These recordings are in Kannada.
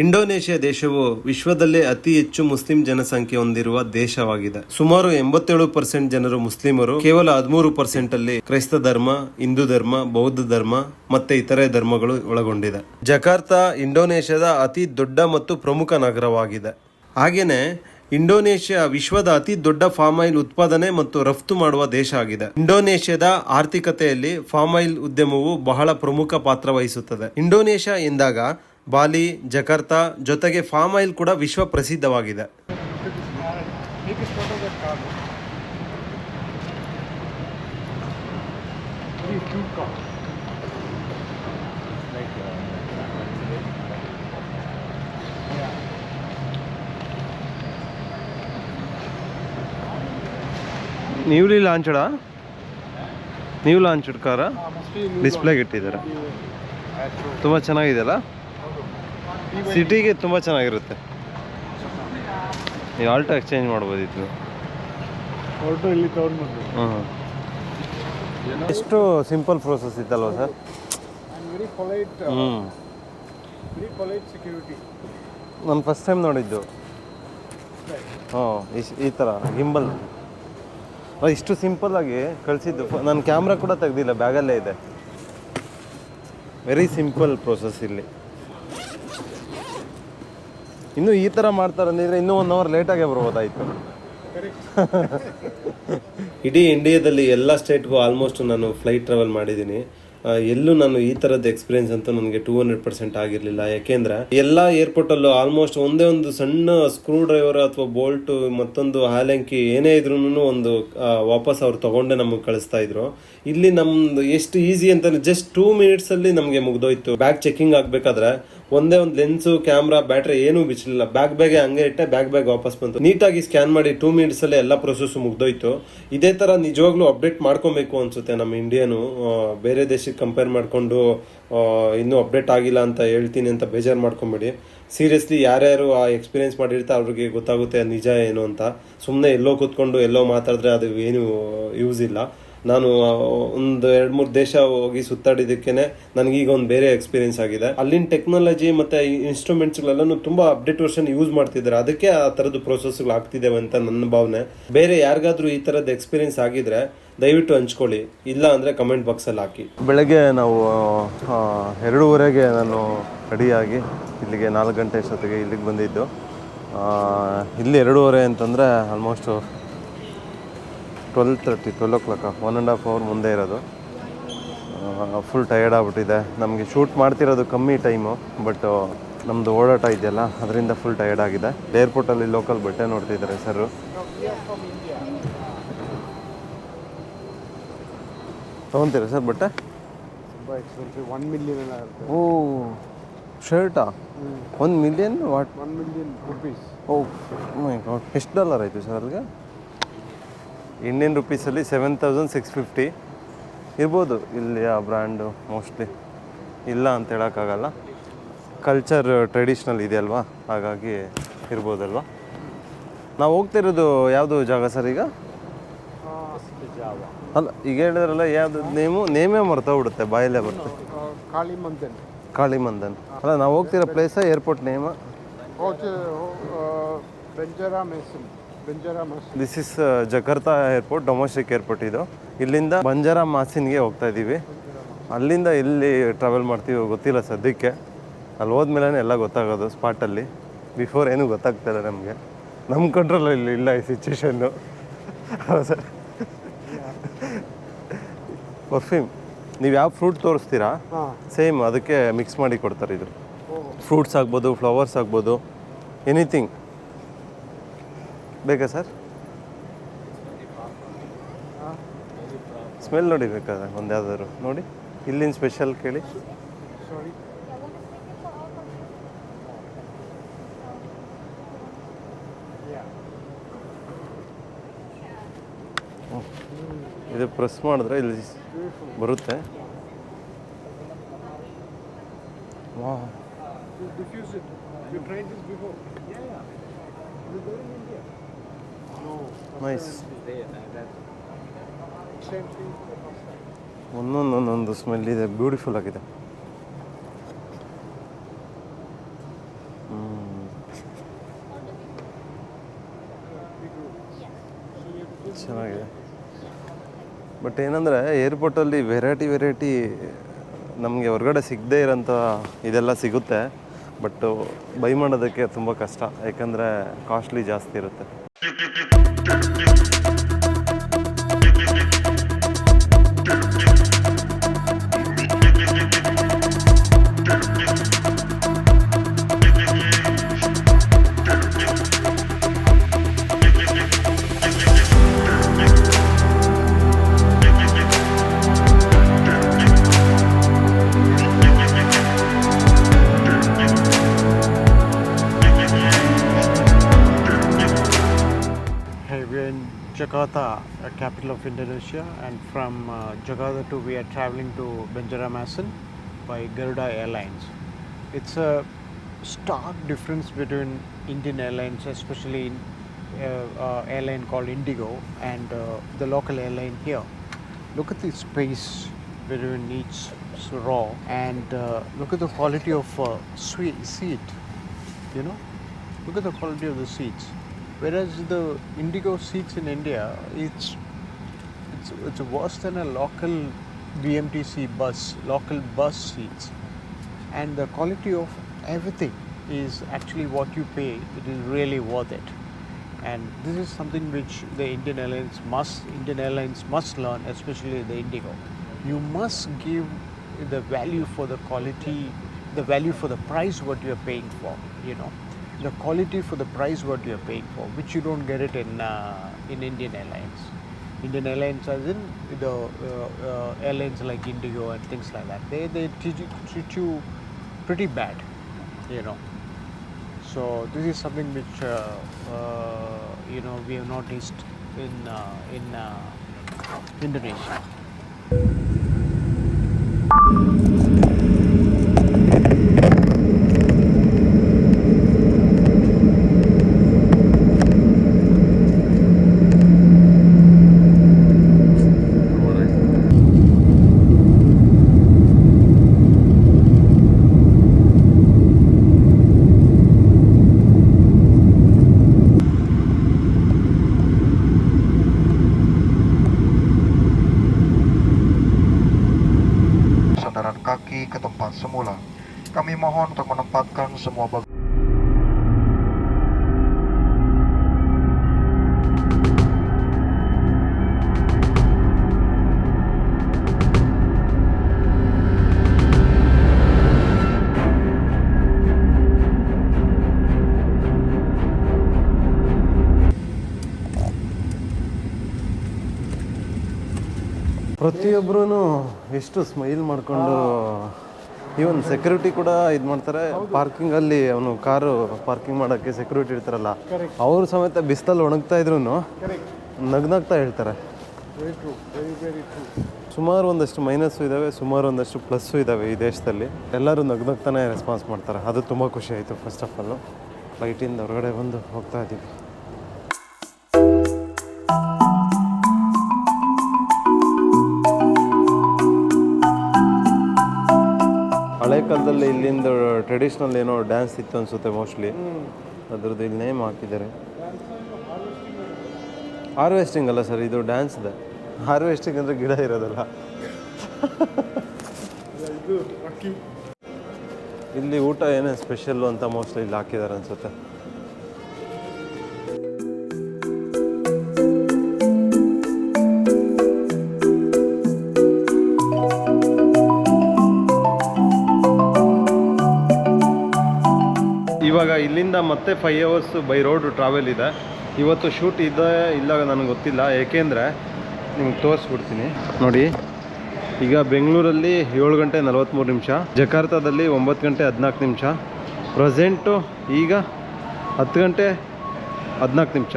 ಇಂಡೋನೇಷ್ಯಾ ದೇಶವು ವಿಶ್ವದಲ್ಲೇ ಅತಿ ಹೆಚ್ಚು ಮುಸ್ಲಿಂ ಜನಸಂಖ್ಯೆ ಹೊಂದಿರುವ ದೇಶವಾಗಿದೆ. ಸುಮಾರು 87% ಜನರು ಮುಸ್ಲಿಮರು, ಕೇವಲ 13% ಅಲ್ಲಿ ಕ್ರೈಸ್ತ ಧರ್ಮ, ಹಿಂದೂ ಧರ್ಮ, ಬೌದ್ಧ ಧರ್ಮ ಮತ್ತೆ ಇತರೆ ಧರ್ಮಗಳು ಒಳಗೊಂಡಿದೆ. ಜಕಾರ್ತಾ ಇಂಡೋನೇಷ್ಯಾದ ಅತಿ ದೊಡ್ಡ ಮತ್ತು ಪ್ರಮುಖ ನಗರವಾಗಿದೆ. ಹಾಗೇನೆ ಇಂಡೋನೇಷ್ಯಾ ವಿಶ್ವದ ಅತಿ ದೊಡ್ಡ ಫಾರ್ಮ್ ಆಯಿಲ್ ಉತ್ಪಾದನೆ ಮತ್ತು ರಫ್ತು ಮಾಡುವ ದೇಶ ಆಗಿದೆ. ಇಂಡೋನೇಷ್ಯಾದ ಆರ್ಥಿಕತೆಯಲ್ಲಿ ಫಾರ್ಮ್ ಆಯಿಲ್ ಉದ್ಯಮವು ಬಹಳ ಪ್ರಮುಖ ಪಾತ್ರ ವಹಿಸುತ್ತದೆ. ಇಂಡೋನೇಷ್ಯಾ ಎಂದಾಗ ಬಾಲಿ, ಜಕಾರ್ತಾ ಜೊತೆಗೆ ಫಾರ್ಮ್ ಆಯಿಲ್ ಕೂಡ ವಿಶ್ವ ಪ್ರಸಿದ್ಧವಾಗಿದೆ. ನ್ಯೂಲಿ ಲಾಂಚ್ಡ್ ಕಾರ ಡಿಸ್ಪ್ಲೇಗೆ ಇಟ್ಟಿದ್ದಾರೆ. ತುಂಬ ಚೆನ್ನಾಗಿದೆಯಲ್ಲ, ಸಿಟಿಗೆ ತುಂಬ ಚೆನ್ನಾಗಿರುತ್ತೆ. ನೀವು ಆಲ್ಟೋ ಎಕ್ಸ್ಚೇಂಜ್ ಮಾಡ್ಬೋದಿತ್ತು. ಇಲ್ಲಿ ತಗೊಂಡ್ಬಂದು ಎಷ್ಟು ಸಿಂಪಲ್ ಪ್ರೋಸೆಸ್ ಇತ್ತಲ್ವ ಸರ್? ನಾನು ಫಸ್ಟ್ ಟೈಮ್ ನೋಡಿದ್ದು. ಈ ಥರ ಗಿಂಬಲ್ ಇಷ್ಟು ಸಿಂಪಲ್ ಆಗಿ ಕಳಿಸಿದ್ದು. ನಾನು ಕ್ಯಾಮ್ರಾ ಕೂಡ ತೆಗ್ದಿಲ್ಲ, ಬ್ಯಾಗಲ್ಲೇ ಇದೆ. ವೆರಿ ಸಿಂಪಲ್ ಪ್ರೋಸೆಸ್ ಇಲ್ಲಿ. ಇನ್ನು ಈ ಥರ ಮಾಡ್ತಾರಂದಿದ್ರೆ ಇನ್ನೂ 1 ಅವರ್ ಲೇಟಾಗೇ ಬರ್ಬೋದಾಯಿತು. ಇಡೀ ಇಂಡಿಯಾದಲ್ಲಿ ಎಲ್ಲ ಸ್ಟೇಟ್ಗೂ ಆಲ್ಮೋಸ್ಟ್ ನಾನು ಫ್ಲೈಟ್ ಟ್ರಾವೆಲ್ ಮಾಡಿದ್ದೀನಿ. ಎಲ್ಲೂ ನಾನು ಈ ಥರದ ಎಕ್ಸ್ಪೀರಿಯನ್ಸ್ ಅಂತೂ ನನಗೆ 200% ಆಗಿರಲಿಲ್ಲ. ಯಾಕೆಂದ್ರೆ ಎಲ್ಲ ಏರ್ಪೋರ್ಟಲ್ಲೂ ಆಲ್ಮೋಸ್ಟ್ ಒಂದೇ ಒಂದು ಸಣ್ಣ ಸ್ಕ್ರೂ ಡ್ರೈವರ್ ಅಥವಾ ಬೋಲ್ಟ್, ಮತ್ತೊಂದು ಹಾಲೆಂಕಿ ಏನೇ ಇದ್ರೂ ಒಂದು ವಾಪಸ್ ಅವ್ರು ತಗೊಂಡೆ ನಮಗೆ ಕಳಿಸ್ತಾ ಇದ್ರು. ಇಲ್ಲಿ ನಮ್ದು ಎಷ್ಟು ಈಸಿ ಅಂತ ಜಸ್ಟ್ 2 ಮಿನಿಟ್ಸಲ್ಲಿ ನಮಗೆ ಮುಗ್ದೋಯ್ತು. ಬ್ಯಾಗ್ ಚೆಕಿಂಗ್ ಆಗಬೇಕಾದ್ರೆ ಒಂದೇ ಒಂದು ಲೆನ್ಸು, ಕ್ಯಾಮ್ರಾ, ಬ್ಯಾಟ್ರಿ ಏನೂ ಬಿಚ್ಚಲಿಲ್ಲ. ಬ್ಯಾಗ್ ಹಂಗೆ ಇಟ್ಟೆ, ಬ್ಯಾಗ್ ವಾಪಸ್ ಬಂತು. ನೀಟಾಗಿ ಸ್ಕ್ಯಾನ್ ಮಾಡಿ 2 ಮಿನಿಟ್ಸಲ್ಲೇ ಎಲ್ಲ ಪ್ರೊಸೆಸ್ ಮುಗ್ದೋಯ್ತು. ಇದೇ ಥರ ನಿಜವಾಗ್ಲೂ ಅಪ್ಡೇಟ್ ಮಾಡ್ಕೊಬೇಕು ಅನ್ಸುತ್ತೆ ನಮ್ಮ ಇಂಡಿಯಾನು. ಬೇರೆ ದೇಶಕ್ಕೆ ಕಂಪೇರ್ ಮಾಡಿಕೊಂಡು ಇನ್ನೂ ಅಪ್ಡೇಟ್ ಆಗಿಲ್ಲ ಅಂತ ಹೇಳ್ತೀನಿ ಅಂತ ಬೇಜಾರು ಮಾಡ್ಕೊಂಬೇಡಿ. ಸೀರಿಯಸ್ಲಿ ಯಾರ್ಯಾರು ಆ ಎಕ್ಸ್ಪೀರಿಯನ್ಸ್ ಮಾಡಿರ್ತಾರೆ ಅವ್ರಿಗೆ ಗೊತ್ತಾಗುತ್ತೆ ನಿಜ ಏನು ಅಂತ. ಸುಮ್ಮನೆ ಎಲ್ಲೋ ಕೂತ್ಕೊಂಡು ಎಲ್ಲೋ ಮಾತಾಡಿದ್ರೆ ಅದು ಏನು ಯೂಸ್ ಇಲ್ಲ. ನಾನು ಒಂದು 2-3 ದೇಶ ಹೋಗಿ ಸುತ್ತಾಡಿದ್ದಕ್ಕೇನೆ ನನಗೀಗ ಒಂದು ಬೇರೆ ಎಕ್ಸ್ಪೀರಿಯನ್ಸ್ ಆಗಿದೆ. ಅಲ್ಲಿನ ಟೆಕ್ನಾಲಜಿ ಮತ್ತು ಇನ್ಸ್ಟ್ರೂಮೆಂಟ್ಸ್ಗಳೆಲ್ಲನೂ ತುಂಬ ಅಪ್ಡೇಟ್ ವರ್ಷನ್ ಯೂಸ್ ಮಾಡ್ತಿದ್ದಾರೆ. ಅದಕ್ಕೆ ಆ ಥರದ್ದು ಪ್ರೋಸೆಸ್ಗಳು ಆಗ್ತಿದ್ದೇವೆ ಅಂತ ನನ್ನ ಭಾವನೆ. ಬೇರೆ ಯಾರಿಗಾದ್ರೂ ಈ ಥರದ್ದು ಎಕ್ಸ್ಪೀರಿಯನ್ಸ್ ಆಗಿದ್ರೆ ದಯವಿಟ್ಟು ಹಂಚ್ಕೊಳ್ಳಿ, ಇಲ್ಲ ಅಂದರೆ ಕಮೆಂಟ್ ಬಾಕ್ಸಲ್ಲಿ ಹಾಕಿ. ಬೆಳಗ್ಗೆ ನಾವು 2:30ಗೆ ನಾನು ರೆಡಿಯಾಗಿ ಇಲ್ಲಿಗೆ 4 ಗಂಟೆ ಅಷ್ಟೊತ್ತಿಗೆ ಇಲ್ಲಿಗೆ ಬಂದಿದ್ದು. ಇಲ್ಲಿ 2:30 ಅಂತಂದರೆ ಆಲ್ಮೋಸ್ಟ್ 12 o'clock, 1.5 hour ಮುಂದೆ ಇರೋದು. ಫುಲ್ ಟಯರ್ಡ್ ಆಗ್ಬಿಟ್ಟಿದೆ. ನಮಗೆ ಶೂಟ್ ಮಾಡ್ತಿರೋದು ಕಮ್ಮಿ ಟೈಮು, ಬಟ್ ನಮ್ಮದು ಓಡಾಟ ಇದೆಯಲ್ಲ ಅದರಿಂದ ಫುಲ್ ಟಯರ್ಡ್ ಆಗಿದೆ. ಏರ್ಪೋರ್ಟಲ್ಲಿ ಲೋಕಲ್ ಬಟ್ಟೆ ನೋಡ್ತಿದ್ದಾರೆ ಸರ್. ತೊಗೊತೀರಾ ಸರ್ ಬಟ್ಟೆ? ತುಂಬ ಎಕ್ಸ್ಪೆನ್ಸಿವ್. 1 million. ಓ, ಶರ್ಟಾ? 1 million? What? 1 million rupees. Oh my god, ಎಷ್ಟು $? ಆಯಿತು ಸರ್ ಅಲ್ಲಿಗೆ? ಇಂಡಿಯನ್ ರುಪೀಸಲ್ಲಿ 7,650 ಇರ್ಬೋದು. ಇಲ್ಲಿ ಆ ಬ್ರ್ಯಾಂಡು ಮೋಸ್ಟ್ಲಿ ಇಲ್ಲ ಅಂತ ಹೇಳೋಕ್ಕಾಗಲ್ಲ. ಕಲ್ಚರ್ ಟ್ರೆಡಿಷ್ನಲ್ ಇದೆಯಲ್ವಾ, ಹಾಗಾಗಿ ಇರ್ಬೋದಲ್ವ. ನಾವು ಹೋಗ್ತಿರೋದು ಯಾವುದು ಜಾಗ ಸರ್ ಈಗ? ಅಲ್ಲ, ಈಗ ಹೇಳಿದ್ರಲ್ಲ ಯಾವುದು ನೇಮೇ ಮರ್ತೋಗ್ಬಿಡುತ್ತೆ, ಬಾಯಲ್ಲೇ ಬರುತ್ತೆ. ಕಾಳಿಮಂದನ್ ಅಲ್ಲ, ನಾವು ಹೋಗ್ತಿರೋ place airport name? This is Jakarta airport, domestic airport ಇದು. ಇಲ್ಲಿಂದ ಬಂಜಾರಾ ಮಾಸಿನ್ಗೆ ಹೋಗ್ತಾ ಇದ್ದೀವಿ. ಅಲ್ಲಿಂದ ಎಲ್ಲಿ ಟ್ರಾವೆಲ್ ಮಾಡ್ತೀವಿ ಗೊತ್ತಿಲ್ಲ ಸದ್ಯಕ್ಕೆ. ಅಲ್ಲಿ ಹೋದ್ಮೇಲೆ ಎಲ್ಲ ಗೊತ್ತಾಗೋದು ಸ್ಪಾಟಲ್ಲಿ. ಬಿಫೋರ್ ಏನೂ ಗೊತ್ತಾಗ್ತಾಯಿಲ್ಲ ನಮಗೆ. ನಮ್ಮ ಕಂಟ್ರೋಲಲ್ಲಿ ಇಲ್ಲ ಈ ಸಿಚುವೇಶನ್ನು. ಸರ್ ಪರ್ಫ್ಯೂಮ್ ನೀವು ಯಾವ ಫ್ರೂಟ್ ತೋರಿಸ್ತೀರಾ ಸೇಮ್ ಅದಕ್ಕೆ ಮಿಕ್ಸ್ ಮಾಡಿ ಕೊಡ್ತಾರೆ. ಇದು ಫ್ರೂಟ್ಸ್ ಆಗ್ಬೋದು, ಫ್ಲವರ್ಸ್ ಆಗ್ಬೋದು, ಎನಿಥಿಂಗ್ ಬೇಕಾ ಸರ್? ಸ್ಮೆಲ್ ನೋಡಿ ಬೇಕಾದ್ರೆ ಒಂದು ಯಾವ್ದಾದ್ರು ನೋಡಿ. ಇಲ್ಲಿನ ಸ್ಪೆಷಲ್ ಕೇಳಿ. ಇದು ಪ್ರೆಸ್ ಮಾಡಿದ್ರೆ ಇಲ್ಲಿ ಬರುತ್ತೆ. ವಾ, ನೈಸ್. ಒಂದೊಂದು ಸ್ಮೆಲ್ ಇದೆ, ಬ್ಯೂಟಿಫುಲ್ ಆಗಿದೆ. ಚೆನ್ನಾಗಿದೆ. ಬಟ್ ಏನಂದರೆ ಏರ್ಪೋರ್ಟಲ್ಲಿ ವೆರೈಟಿ ನಮಗೆ ಹೊರಗಡೆ ಸಿಗದೇ ಇರೋಂಥ ಇದೆಲ್ಲ ಸಿಗುತ್ತೆ. ಬಟ್ಟು ಬೈ ಮಾಡೋದಕ್ಕೆ ತುಂಬ ಕಷ್ಟ, ಯಾಕಂದರೆ ಕಾಸ್ಟ್ಲಿ ಜಾಸ್ತಿ ಇರುತ್ತೆ. Hey, we're in Jakarta, capital of Indonesia, and from Jakarta to we are traveling to Banjarmasin by Garuda Airlines. It's a stark difference between Indian Airlines, especially in airline called Indigo, and the local airline here. Look at the space between each row, and look at the quality of seat. You know, look at the quality of the seats. Whereas the Indigo seats in India, it's worse than a local BMTC bus, local bus seats, and the quality of everything is actually what you pay. It is really worth it, and this is something which the Indian Airlines must learn, especially the Indigo. You must give the value for the quality, the value for the price what you are paying for. You know, the quality for the price what you are paying for, which you don't get it in Indian Airlines. Indian Airlines, as in the airlines like Indigo and things like that, they treat you pretty bad, you know. So this is something which we have noticed in Indonesia. Sandaran kaki ke tempat semula. Kami mohon untuk menempatkan semua bagasi. ಪ್ರತಿಯೊಬ್ಬರೂ ಎಷ್ಟು ಸ್ಮೈಲ್ ಮಾಡಿಕೊಂಡು, ಈವನ್ ಸೆಕ್ಯೂರಿಟಿ ಕೂಡ ಇದು ಮಾಡ್ತಾರೆ. ಪಾರ್ಕಿಂಗಲ್ಲಿ ಅವನು ಕಾರು ಪಾರ್ಕಿಂಗ್ ಮಾಡೋಕ್ಕೆ ಸೆಕ್ಯೂರಿಟಿ ಇರ್ತಾರಲ್ಲ, ಅವರು ಸಮೇತ ಬಿಸಿಲಲ್ಲಿ ಒಣಗ್ತಾ ಇದ್ರು ನಗ್ನಗ್ತಾ ಹೇಳ್ತಾರೆ. ಸುಮಾರು ಒಂದಷ್ಟು ಮೈನಸ್ಸು ಇದ್ದಾವೆ, ಸುಮಾರು ಒಂದಷ್ಟು ಪ್ಲಸ್ಸು ಇದ್ದಾವೆ ಈ ದೇಶದಲ್ಲಿ. ಎಲ್ಲರೂ ನಗ್ನಗ್ತಾನೆ ರೆಸ್ಪಾನ್ಸ್ ಮಾಡ್ತಾರೆ. ಅದು ತುಂಬ ಖುಷಿ ಆಯಿತು. ಫಸ್ಟ್ ಆಫ್ ಆಲು ಫ್ಲೈಟಿಂದ ಹೊರಗಡೆ ಬಂದು ಹೋಗ್ತಾ ಇದ್ದೀವಿ. ಹಳೆ ಕಾಲದಲ್ಲಿ ಇಲ್ಲಿಂದ ಟ್ರೆಡಿಷ್ನಲ್ ಏನೋ ಡ್ಯಾನ್ಸ್ ಇತ್ತು ಅನಿಸುತ್ತೆ ಮೋಸ್ಟ್ಲಿ. ಅದ್ರದ್ದು ಇಲ್ಲಿ ನೇಮ್ ಹಾಕಿದ್ದಾರೆ. ಹಾರ್ವೆಸ್ಟಿಂಗ್ ಅಲ್ಲ ಸರ್, ಇದು ಡ್ಯಾನ್ಸ್ ಇದೆ. ಹಾರ್ವೆಸ್ಟಿಂಗ್ ಅಂದರೆ ಗಿಡ ಇರೋದಲ್ಲ. ಇಲ್ಲಿ ಊಟ ಏನೇ ಸ್ಪೆಷಲ್ಲು ಅಂತ ಮೋಸ್ಟ್ಲಿ ಇಲ್ಲಿ ಹಾಕಿದ್ದಾರೆ ಅನಿಸುತ್ತೆ. ಇವಾಗ ಇಲ್ಲಿಂದ ಮತ್ತೆ 5 hours ಬೈ ರೋಡ್ ಟ್ರಾವೆಲ್ ಇದೆ. ಇವತ್ತು ಶೂಟ್ ಇದೆ ಇಲ್ಲ ನನಗೆ ಗೊತ್ತಿಲ್ಲ, ಏಕೆಂದರೆ ನಿಮ್ಗೆ ತೋರಿಸ್ಬಿಡ್ತೀನಿ ನೋಡಿ. ಈಗ ಬೆಂಗಳೂರಲ್ಲಿ 7 ಗಂಟೆ 43 ನಿಮಿಷ, ಜಕಾರ್ತಾದಲ್ಲಿ 9 ಗಂಟೆ 14 ನಿಮಿಷ, ಪ್ರೆಸೆಂಟು ಈಗ 10 ಗಂಟೆ 14 ನಿಮಿಷ.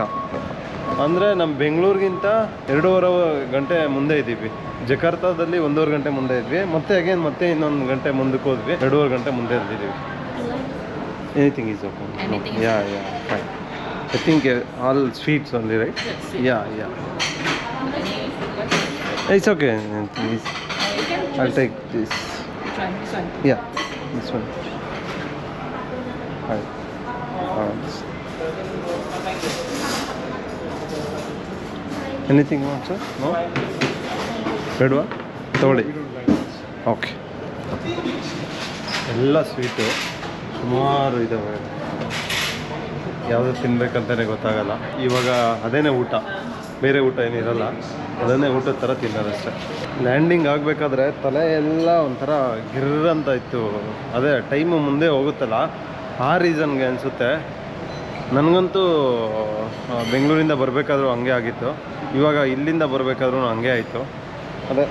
ಅಂದರೆ ನಮ್ಮ ಬೆಂಗಳೂರಿಗಿಂತ 2.5 ಗಂಟೆ ಮುಂದೆ ಇದ್ದೀವಿ. ಜಕಾರ್ತಾದಲ್ಲಿ 1.5 ಗಂಟೆ ಮುಂದೆ ಇದ್ವಿ, ಮತ್ತೆ ಇನ್ನೊಂದು ಗಂಟೆ ಮುಂದಕ್ಕೆ ಹೋದ್ವಿ, 2.5 ಗಂಟೆ ಮುಂದೆ ಇದ್ದೀವಿ. Anything is okay. Anything no. Yeah, fine. I think all sweets only, right? Yes. Yeah. It's okay. Please. I'll take this. Which one? This one? Yeah, this one. Right. Anything sir no ಬೇಡವಾ ತಗೊಳ್ಳಿ ಓಕೆ ಎಲ್ಲ ಸ್ವೀಟು ಸುಮಾರು ಇದ್ದಾವೆ ಯಾವುದು ತಿನ್ಬೇಕಂತಲೇ ಗೊತ್ತಾಗಲ್ಲ ಇವಾಗ ಅದೇನೇ ಊಟ ಬೇರೆ ಊಟ ಏನಿರಲ್ಲ ಅದನ್ನೇ ಊಟದ ಥರ ತಿನ್ನೋದಷ್ಟೇ ಲ್ಯಾಂಡಿಂಗ್ ಆಗಬೇಕಾದ್ರೆ ತಲೆ ಎಲ್ಲ ಒಂಥರ ಗಿರ್ರ್ ಅಂತ ಇತ್ತು ಅದೇ ಟೈಮು ಮುಂದೆ ಹೋಗುತ್ತಲ್ಲ ಆ ರೀಸನ್ಗೆ ಅನಿಸುತ್ತೆ ನನಗಂತೂ ಬೆಂಗಳೂರಿಂದ ಬರಬೇಕಾದ್ರೂ ಹಂಗೆ ಆಗಿತ್ತು ಇವಾಗ ಇಲ್ಲಿಂದ ಬರಬೇಕಾದ್ರೂ ಹಂಗೆ ಆಯಿತು ಅದೇ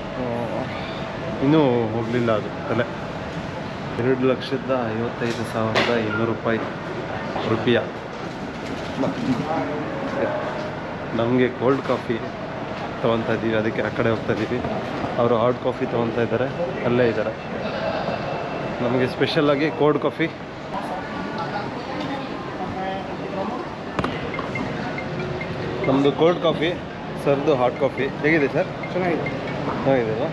ಇನ್ನೂ ಹೋಗಲಿಲ್ಲ ಅದು ತಲೆ 2,55,200 ರೂಪಾಯಿ ನಮಗೆ ಕೋಲ್ಡ್ ಕಾಫಿ ತೊಗೊತಾ ಇದ್ದೀವಿ ಅದಕ್ಕೆ ಆ ಕಡೆ ಹೋಗ್ತಾ ಇದ್ದೀವಿ ಅವರು ಹಾಟ್ ಕಾಫಿ ತೊಗೊತಾ ಇದ್ದಾರೆ ಅಲ್ಲೇ ಇದ್ದಾರೆ ನಮಗೆ ಸ್ಪೆಷಲಾಗಿ ಕೋಲ್ಡ್ ಕಾಫಿ ನಮ್ಮದು ಕೋಲ್ಡ್ ಕಾಫಿ ಸರ್ದು ಹಾಟ್ ಕಾಫಿ ಹೇಗಿದೆ ಸರ್ ಚೆನ್ನಾಗಿದೆ ಚೆನ್ನಾಗಿದೆ ಅಲ್ವಾ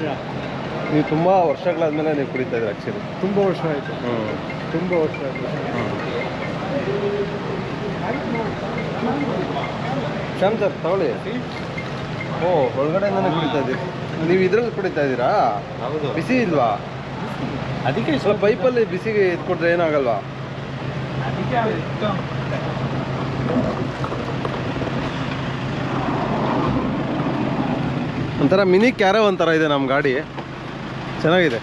ನೀವು ತುಂಬ ವರ್ಷಗಳಾದಮೇಲೆ ನೀವು ಕುಡಿತಾ ಇದ್ದೀರಿ ಆ್ಯಕ್ಚುಲಿ ತುಂಬ ವರ್ಷ ಆಯಿತು ತುಂಬ ವರ್ಷ ಆಯಿತು ಶ್ಯಾಮ್ ಸರ್ ತಗೊಳ್ಳಿ ಓ ಒಳಗಡೆಯಿಂದನೇ ಕುಡಿತಾ ಇದ್ದೀರಿ ನೀವು ಇದರಲ್ಲಿ ಕುಡಿತಾ ಇದ್ದೀರಾ ಹೌದು ಬಿಸಿ ಇಲ್ವಾ ಅದಕ್ಕೆ ಸ್ವಲ್ಪ ಪೈಪಲ್ಲಿ ಬಿಸಿಗೆ ಇದು ಕೊಟ್ಟರೆ ಏನಾಗಲ್ವಾ ಒಂಥರ ಮಿನಿ ಕ್ಯಾರೋ ಒಂಥರ ಇದೆ ನಮ್ಮ ಗಾಡಿ ಚೆನ್ನಾಗಿದೆ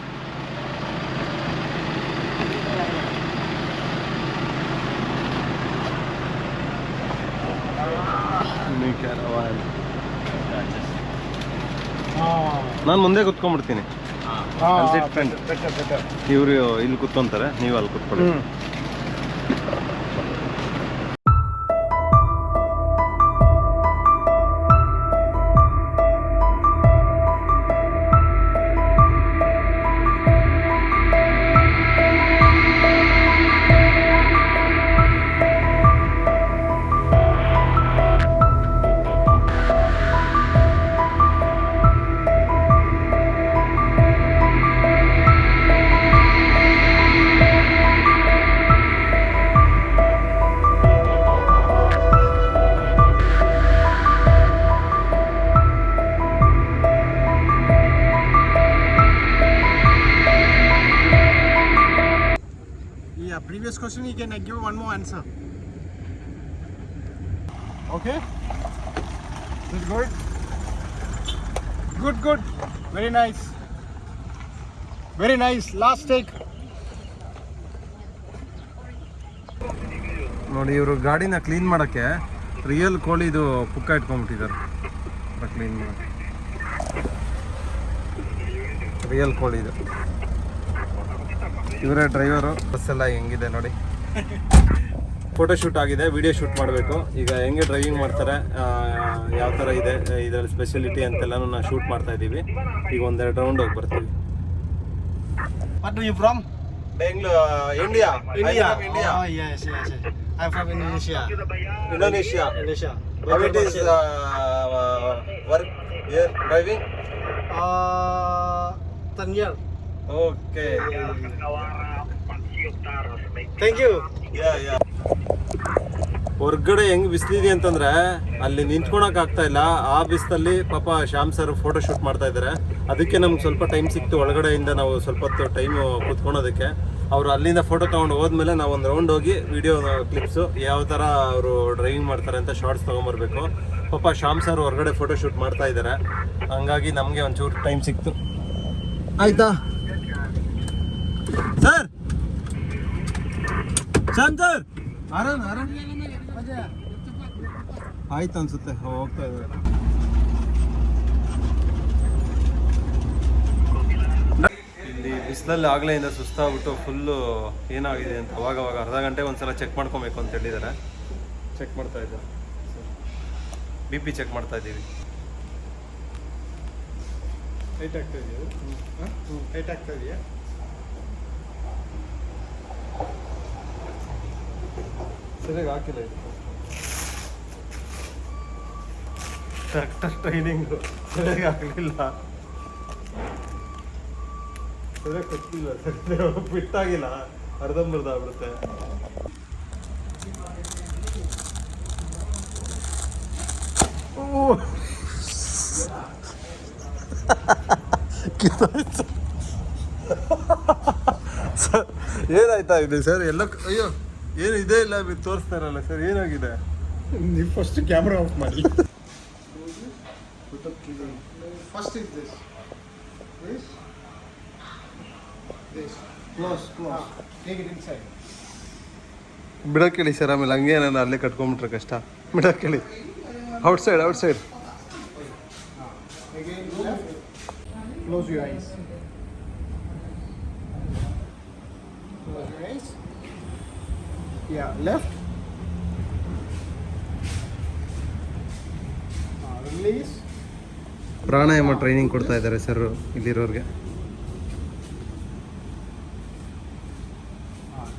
ಮಿನಿ ಕ್ಯಾರವಾನ್ ನಾನು ಮುಂದೆ ಕುತ್ಕೊಂಡ್ಬಿಡ್ತೀನಿ ಫ್ರೆಂಡ್ ಇವರು ಇಲ್ಲಿ ಕುತ್ಕೊಂತಾರೆ ನೀವು ಅಲ್ಲಿ ಕುತ್ಕೊಳ್ಳಿ Previous question, you can give one more answer. Okay? Is good? Good. Very nice. Very nice. Last take. ನೋಡಿ ಇವರು ಗಾಡಿನ ಕ್ಲೀನ್ ಮಾಡೋಕ್ಕೆ ರಿಯಲ್ ಕೋಳಿದು ಪುಕ್ಕ ಇಟ್ಕೊಂಡ್ಬಿಟ್ಟಿದ್ದಾರೆ ಕ್ಲೀನ್ ಮಾಡೋಕ್ಕೆ ರಿಯಲ್ ಕೋಳಿದು ಇವರೇ ಡ್ರೈವರು ಬಸ್ಸೆಲ್ಲ ಹೆಂಗಿದೆ ನೋಡಿ ಫೋಟೋ ಶೂಟ್ ಆಗಿದೆ ವಿಡಿಯೋ ಶೂಟ್ ಮಾಡಬೇಕು ಈಗ ಹೆಂಗೆ ಡ್ರೈವಿಂಗ್ ಮಾಡ್ತಾರೆ ಯಾವ ಥರ ಇದೆ ಇದರಲ್ಲಿ ಸ್ಪೆಷಾಲಿಟಿ ಅಂತೆಲ್ಲನೂ ನಾವು ಶೂಟ್ ಮಾಡ್ತಾ ಇದ್ದೀವಿ ಈಗ ಒಂದೆರಡು ರೌಂಡ್ ಹೋಗಿ ಬರ್ತೀವಿ What do you from? Bengaluru India Oh, yes. I'm from Indonesia. Indonesia Indonesia. How it is work here driving? 10 years. Okay. Thank you. Yeah. ಹೊರ್ಗಡೆ ಹೆಂಗ್ ಬಿಸಿಲಿದೆ ಅಂತಂದ್ರೆ ಅಲ್ಲಿ ನಿಂತ್ಕೊಳಕ್ ಆಗ್ತಾ ಇಲ್ಲ ಆ ಬಿಸಿಲಲ್ಲಿ ಪಾಪ ಶ್ಯಾಮ್ ಸರ್ ಫೋಟೋ ಶೂಟ್ ಮಾಡ್ತಾ ಇದ್ದಾರೆ ಅದಕ್ಕೆ ನಮ್ಗೆ ಸ್ವಲ್ಪ ಟೈಮ್ ಸಿಕ್ತು ಒಳಗಡೆಯಿಂದ ನಾವು ಸ್ವಲ್ಪ ಹೊತ್ತು ಟೈಮ್ ಕೂತ್ಕೊಳೋದಕ್ಕೆ ಅವರು ಅಲ್ಲಿಂದ ಫೋಟೋ ತೊಗೊಂಡು ಹೋದ್ಮೇಲೆ ನಾವು ಒಂದು ರೌಂಡ್ ಹೋಗಿ ವಿಡಿಯೋ ಕ್ಲಿಪ್ಸು ಯಾವ ಥರ ಅವರು ಡ್ರೈವಿಂಗ್ ಮಾಡ್ತಾರೆ ಅಂತ ಶಾರ್ಟ್ಸ್ ತೊಗೊಂಬರ್ಬೇಕು ಪಾಪ ಶ್ಯಾಮ್ ಸರ್ ಹೊರಗಡೆ ಫೋಟೋ ಶೂಟ್ ಮಾಡ್ತಾ ಇದ್ದಾರೆ ಹಂಗಾಗಿ ನಮಗೆ ಒಂಚೂರು ಟೈಮ್ ಸಿಕ್ತು ಆಯ್ತಾ ಸರ್ ಶ್ಯಾಮ್ ಸರ್ ಆರಾಮ್ ಆಯ್ತು ಅನ್ಸುತ್ತೆ ಹೋಗ್ತಾ ಇದ್ದಾರೆ ಇಲ್ಲಿ ಬಿಸಿಲಲ್ಲಿ ಆಗ್ಲೆಯಿಂದ ಸುಸ್ತಾಗ್ಬಿಟ್ಟು ಫುಲ್ಲು ಏನಾಗಿದೆ ಅಂತ ಅವಾಗ ಅರ್ಧ ಗಂಟೆ ಒಂದ್ಸಲ ಚೆಕ್ ಮಾಡ್ಕೊಬೇಕು ಅಂತ ಹೇಳಿದ್ದಾರೆ ಚೆಕ್ ಮಾಡ್ತಾ ಇದ್ದಾರೆ BP ಚೆಕ್ ಮಾಡ್ತಾ ಇದ್ದೀವಿ Height ಆಗ್ತಾ ಇದೆಯಾ? Height ಆಗ್ತಾ ಇದೆಯಾ? ಸರಿಯಾಗಿ ಹಾಕಿಲ್ಲ ಇದು ಟ್ರ್ಯಾಕ್ಟರ್ ಟ್ರೈನಿಂಗು ಸರಿಯಾಗಿ ಆಗಲಿಲ್ಲ ಸರಿಯಾಗಿ ಕೊಟ್ಟಿಲ್ಲ ಸರಿ ಬಿಟ್ಟಾಗಿಲ್ಲ ಅರ್ಧಂಬರ್ಧ ಆಗ್ಬಿಡುತ್ತೆ ಸರ್ ಏನಾಯ್ತಾ ಇದೆ ಸರ್ ಎಲ್ಲ ಅಯ್ಯೋ ಏನು ಇದೇ ಇಲ್ಲ ನೀವು ತೋರಿಸ್ತಾ ಇರಲ್ಲ ಸರ್ ಏನಾಗಿದೆ ನೀವು ಫಸ್ಟ್ ಕ್ಯಾಮ್ರಾ ಆಫ್ ಮಾಡಿ. First is this close take it inside. ಬಿಡೋಕ್ಕೇಳಿ ಸರ್ ಆಮೇಲೆ ಹಂಗೆ ನಾನು ಅಲ್ಲೇ ಕಟ್ಕೊಂಡ್ಬಿಟ್ರೆ ಕಷ್ಟ. ಬಿಡೋಕ್ಕೇಳಿ outside outside. Again left. Close your eyes. Close your eyes. Yeah, left. Release. Pranayama training ಕೊಡ್ತಾ ಇದ್ದಾರೆ ಸರ್ ಇಲ್ಲಿರೋರಿಗೆ.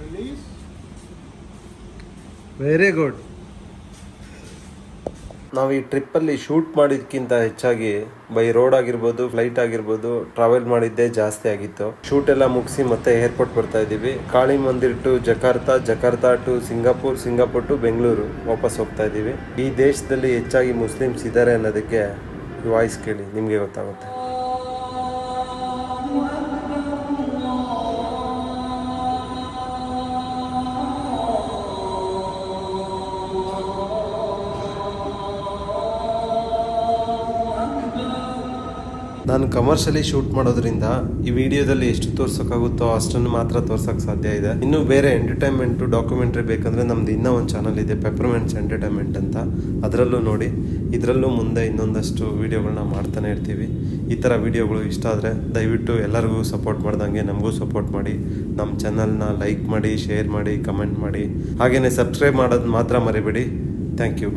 Release. Very good. ನಾವು ಈ ಟ್ರಿಪ್ಪಲ್ಲಿ ಶೂಟ್ ಮಾಡಿದ್ಕಿಂತ ಹೆಚ್ಚಾಗಿ ಬೈ ರೋಡ್ ಆಗಿರ್ಬೋದು, ಫ್ಲೈಟ್ ಆಗಿರ್ಬೋದು, ಟ್ರಾವೆಲ್ ಮಾಡಿದ್ದೇ ಜಾಸ್ತಿ ಆಗಿತ್ತು. ಶೂಟ್ ಎಲ್ಲ ಮುಗಿಸಿ ಮತ್ತೆ ಏರ್ಪೋರ್ಟ್ ಬರ್ತಾ ಇದ್ದೀವಿ. Kali Mandir to Jakarta, Jakarta to Singapore, Singapore to Bengaluru ವಾಪಸ್ ಹೋಗ್ತಾ ಇದ್ದೀವಿ. ಈ ದೇಶದಲ್ಲಿ ಹೆಚ್ಚಾಗಿ ಮುಸ್ಲಿಮ್ಸ್ ಇದ್ದಾರೆ ಅನ್ನೋದಕ್ಕೆ ಈ ವಾಯ್ಸ್ ಕೇಳಿ ನಿಮಗೆ ಗೊತ್ತಾಗುತ್ತೆ. ನಾನು ಕಮರ್ಷಿಯಲಿ ಶೂಟ್ ಮಾಡೋದ್ರಿಂದ ಈ ವಿಡಿಯೋದಲ್ಲಿ ಎಷ್ಟು ತೋರ್ಸೋಕ್ಕಾಗುತ್ತೋ ಅಷ್ಟನ್ನು ಮಾತ್ರ ತೋರ್ಸೋಕ್ಕೆ ಸಾಧ್ಯ ಇದೆ. ಇನ್ನು ಬೇರೆ ಎಂಟರ್ಟೈನ್ಮೆಂಟು, ಡಾಕ್ಯುಮೆಂಟ್ರಿ ಬೇಕಂದರೆ ನಮ್ದು ಇನ್ನೂ ಒಂದು ಚಾನಲ್ ಇದೆ, ಪೆಪರ್ಮೆಂಟ್ಸ್ ಎಂಟರ್ಟೈನ್ಮೆಂಟ್ ಅಂತ. ಅದರಲ್ಲೂ ನೋಡಿ. ಇದರಲ್ಲೂ ಮುಂದೆ ಇನ್ನೊಂದಷ್ಟು ವೀಡಿಯೋಗಳನ್ನ ಮಾಡ್ತಾನೆ ಇರ್ತೀವಿ. ಈ ಥರ ವೀಡಿಯೋಗಳು ಇಷ್ಟ ಆದರೆ ದಯವಿಟ್ಟು ಎಲ್ಲರಿಗೂ ಸಪೋರ್ಟ್ ಮಾಡ್ದಂಗೆ ನಮಗೂ ಸಪೋರ್ಟ್ ಮಾಡಿ. ನಮ್ಮ ಚಾನಲ್ನ ಲೈಕ್ ಮಾಡಿ, ಶೇರ್ ಮಾಡಿ, ಕಮೆಂಟ್ ಮಾಡಿ. ಹಾಗೆಯೇ ಸಬ್ಸ್ಕ್ರೈಬ್ ಮಾಡೋದು ಮಾತ್ರ ಮರಿಬೇಡಿ. Thank you.